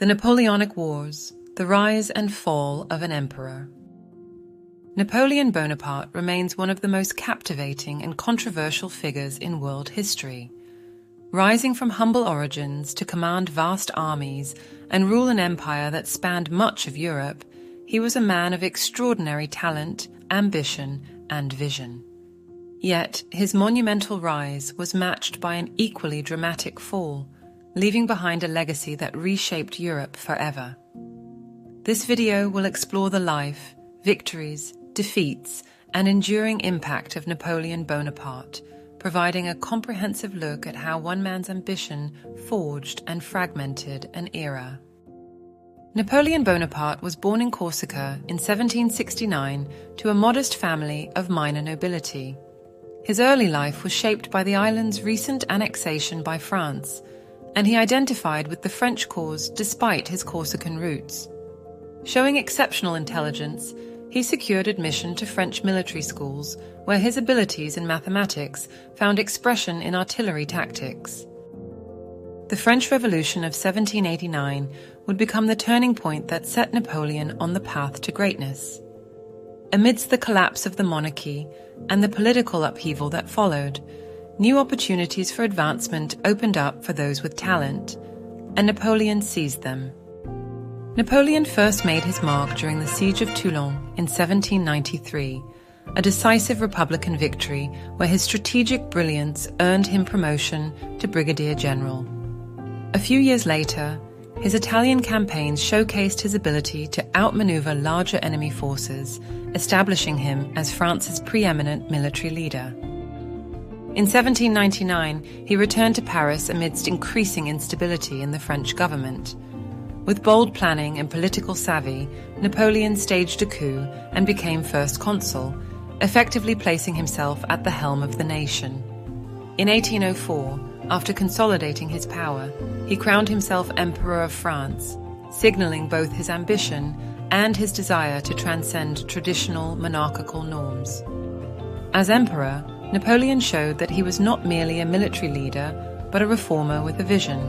The Napoleonic Wars, the rise and fall of an emperor. Napoleon Bonaparte remains one of the most captivating and controversial figures in world history. Rising from humble origins to command vast armies and rule an empire that spanned much of Europe, he was a man of extraordinary talent, ambition, and vision. Yet, his monumental rise was matched by an equally dramatic fall, leaving behind a legacy that reshaped Europe forever. This video will explore the life, victories, defeats, and enduring impact of Napoleon Bonaparte, providing a comprehensive look at how one man's ambition forged and fragmented an era. Napoleon Bonaparte was born in Corsica in 1769 to a modest family of minor nobility. His early life was shaped by the island's recent annexation by France, and he identified with the French cause despite his Corsican roots. Showing exceptional intelligence, he secured admission to French military schools, where his abilities in mathematics found expression in artillery tactics. The French Revolution of 1789 would become the turning point that set Napoleon on the path to greatness. Amidst the collapse of the monarchy and the political upheaval that followed, new opportunities for advancement opened up for those with talent, and Napoleon seized them. Napoleon first made his mark during the Siege of Toulon in 1793, a decisive Republican victory where his strategic brilliance earned him promotion to brigadier general. A few years later, his Italian campaigns showcased his ability to outmaneuver larger enemy forces, establishing him as France's preeminent military leader. In 1799, he returned to Paris amidst increasing instability in the French government. With bold planning and political savvy, Napoleon staged a coup and became first consul, effectively placing himself at the helm of the nation. In 1804, after consolidating his power, he crowned himself Emperor of France, signaling both his ambition and his desire to transcend traditional monarchical norms. As emperor, Napoleon showed that he was not merely a military leader, but a reformer with a vision.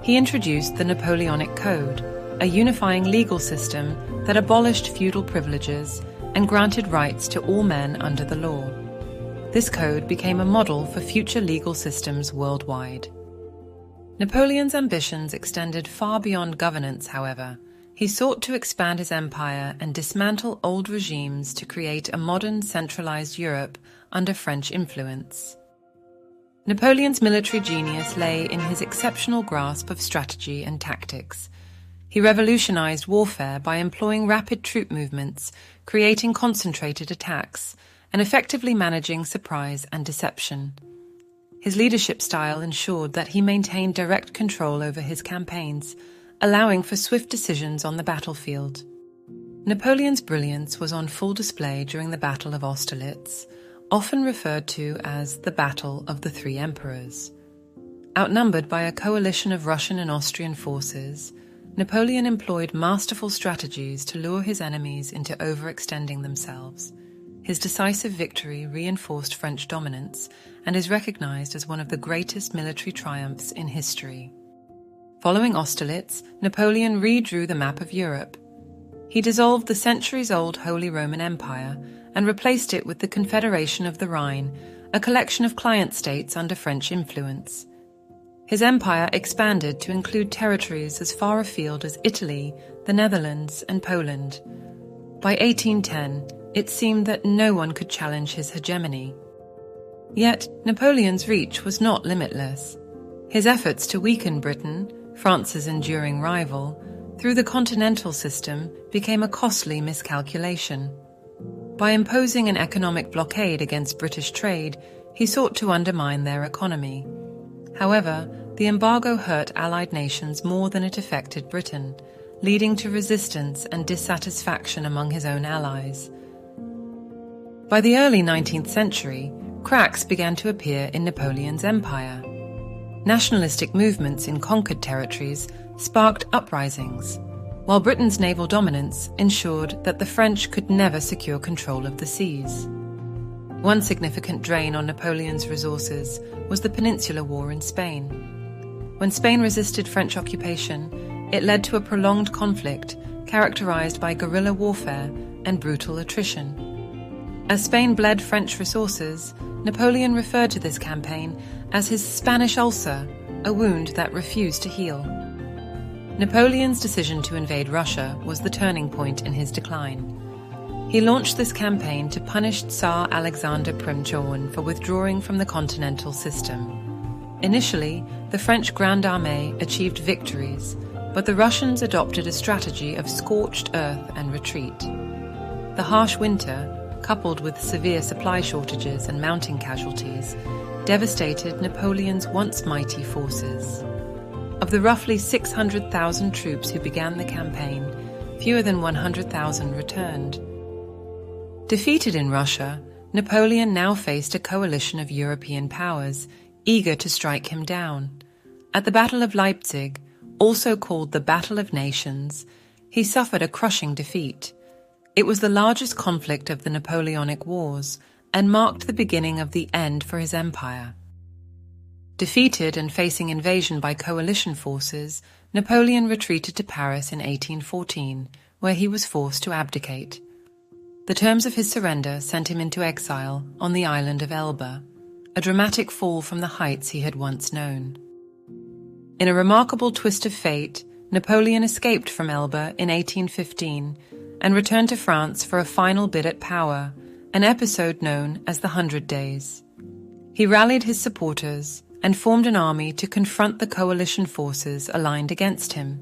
He introduced the Napoleonic Code, a unifying legal system that abolished feudal privileges and granted rights to all men under the law. This code became a model for future legal systems worldwide. Napoleon's ambitions extended far beyond governance, however. He sought to expand his empire and dismantle old regimes to create a modern, centralized Europe under French influence. Napoleon's military genius lay in his exceptional grasp of strategy and tactics. He revolutionized warfare by employing rapid troop movements, creating concentrated attacks, and effectively managing surprise and deception. His leadership style ensured that he maintained direct control over his campaigns, allowing for swift decisions on the battlefield. Napoleon's brilliance was on full display during the Battle of Austerlitz, often referred to as the Battle of the Three Emperors. Outnumbered by a coalition of Russian and Austrian forces, Napoleon employed masterful strategies to lure his enemies into overextending themselves. His decisive victory reinforced French dominance and is recognized as one of the greatest military triumphs in history. Following Austerlitz, Napoleon redrew the map of Europe. He dissolved the centuries-old Holy Roman Empire and replaced it with the Confederation of the Rhine, a collection of client states under French influence. His empire expanded to include territories as far afield as Italy, the Netherlands, and Poland. By 1810, it seemed that no one could challenge his hegemony. Yet, Napoleon's reach was not limitless. His efforts to weaken Britain, France's enduring rival, through the continental system became a costly miscalculation. By imposing an economic blockade against British trade, he sought to undermine their economy. However, the embargo hurt Allied nations more than it affected Britain, leading to resistance and dissatisfaction among his own allies. By the early 19th century, cracks began to appear in Napoleon's empire. Nationalistic movements in conquered territories sparked uprisings, while Britain's naval dominance ensured that the French could never secure control of the seas. One significant drain on Napoleon's resources was the Peninsular War in Spain. When Spain resisted French occupation, it led to a prolonged conflict characterized by guerrilla warfare and brutal attrition. As Spain bled French resources, Napoleon referred to this campaign as his Spanish ulcer, a wound that refused to heal. Napoleon's decision to invade Russia was the turning point in his decline. He launched this campaign to punish Tsar Alexander Premchowan for withdrawing from the continental system. Initially, the French Grande Armée achieved victories, but the Russians adopted a strategy of scorched earth and retreat. The harsh winter, coupled with severe supply shortages and mounting casualties, devastated Napoleon's once mighty forces. Of the roughly 600,000 troops who began the campaign, fewer than 100,000 returned. Defeated in Russia, Napoleon now faced a coalition of European powers, eager to strike him down. At the Battle of Leipzig, also called the Battle of Nations, he suffered a crushing defeat. It was the largest conflict of the Napoleonic Wars and marked the beginning of the end for his empire. Defeated and facing invasion by coalition forces, Napoleon retreated to Paris in 1814, where he was forced to abdicate. The terms of his surrender sent him into exile on the island of Elba, a dramatic fall from the heights he had once known. In a remarkable twist of fate, Napoleon escaped from Elba in 1815 and returned to France for a final bid at power, an episode known as the 100 Days. He rallied his supporters and formed an army to confront the coalition forces aligned against him.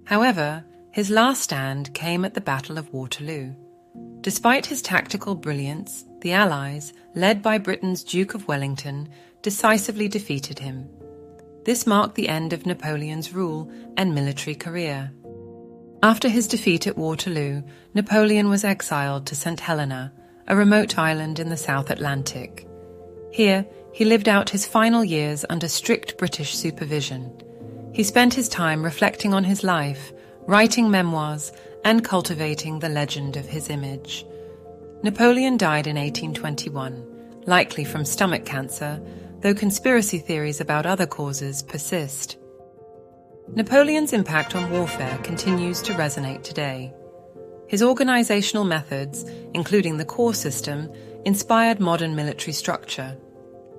However, his last stand came at the Battle of Waterloo. Despite his tactical brilliance, the Allies, led by Britain's Duke of Wellington, decisively defeated him. This marked the end of Napoleon's rule and military career. After his defeat at Waterloo, Napoleon was exiled to St. Helena, a remote island in the South Atlantic. Here, he lived out his final years under strict British supervision. He spent his time reflecting on his life, writing memoirs, and cultivating the legend of his image. Napoleon died in 1821, likely from stomach cancer, though conspiracy theories about other causes persist. Napoleon's impact on warfare continues to resonate today. His organizational methods, including the corps system, inspired modern military structure.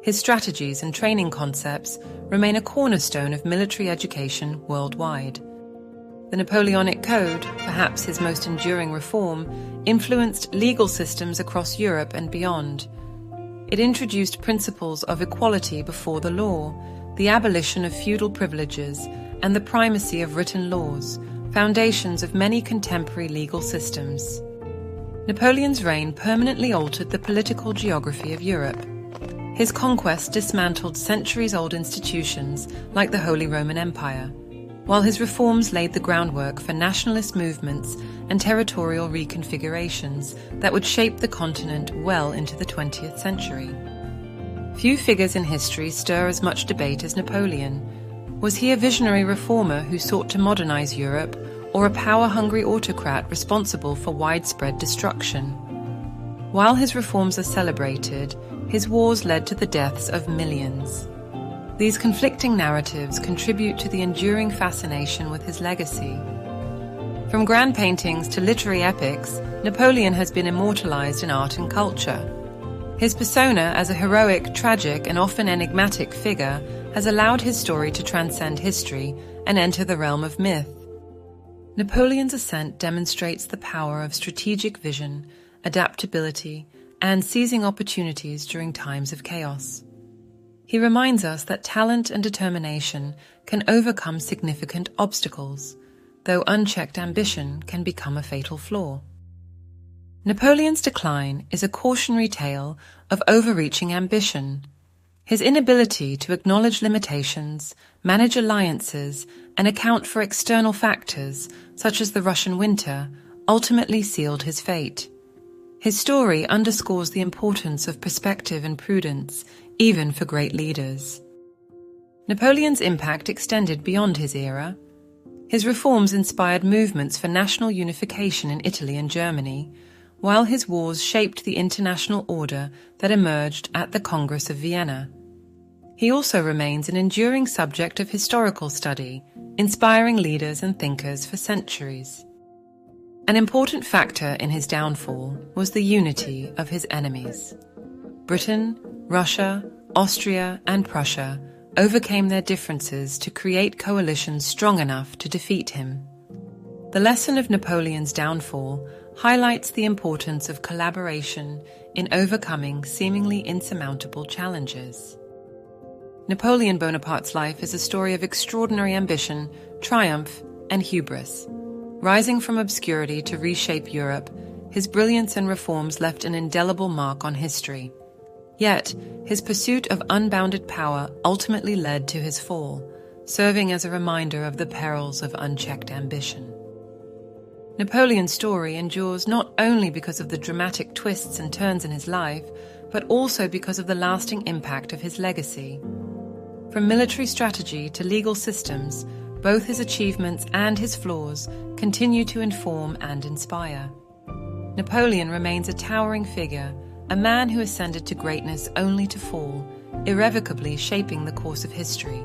His strategies and training concepts remain a cornerstone of military education worldwide. The Napoleonic Code, perhaps his most enduring reform, influenced legal systems across Europe and beyond. It introduced principles of equality before the law, the abolition of feudal privileges, and the primacy of written laws, foundations of many contemporary legal systems. Napoleon's reign permanently altered the political geography of Europe. His conquest dismantled centuries-old institutions like the Holy Roman Empire, while his reforms laid the groundwork for nationalist movements and territorial reconfigurations that would shape the continent well into the 20th century. Few figures in history stir as much debate as Napoleon. Was he a visionary reformer who sought to modernize Europe, or a power-hungry autocrat responsible for widespread destruction? While his reforms are celebrated, his wars led to the deaths of millions. These conflicting narratives contribute to the enduring fascination with his legacy. From grand paintings to literary epics, Napoleon has been immortalized in art and culture. His persona as a heroic, tragic, and often enigmatic figure has allowed his story to transcend history and enter the realm of myth. Napoleon's ascent demonstrates the power of strategic vision, adaptability, and seizing opportunities during times of chaos. He reminds us that talent and determination can overcome significant obstacles, though unchecked ambition can become a fatal flaw. Napoleon's decline is a cautionary tale of overreaching ambition. His inability to acknowledge limitations, manage alliances, and account for external factors, such as the Russian winter, ultimately sealed his fate. His story underscores the importance of perspective and prudence, even for great leaders. Napoleon's impact extended beyond his era. His reforms inspired movements for national unification in Italy and Germany, while his wars shaped the international order that emerged at the Congress of Vienna. He also remains an enduring subject of historical study, inspiring leaders and thinkers for centuries. An important factor in his downfall was the unity of his enemies. Britain, Russia, Austria, and Prussia overcame their differences to create coalitions strong enough to defeat him. The lesson of Napoleon's downfall highlights the importance of collaboration in overcoming seemingly insurmountable challenges. Napoleon Bonaparte's life is a story of extraordinary ambition, triumph, and hubris. Rising from obscurity to reshape Europe, his brilliance and reforms left an indelible mark on history. Yet, his pursuit of unbounded power ultimately led to his fall, serving as a reminder of the perils of unchecked ambition. Napoleon's story endures not only because of the dramatic twists and turns in his life, but also because of the lasting impact of his legacy. From military strategy to legal systems, both his achievements and his flaws continue to inform and inspire. Napoleon remains a towering figure, a man who ascended to greatness only to fall, irrevocably shaping the course of history.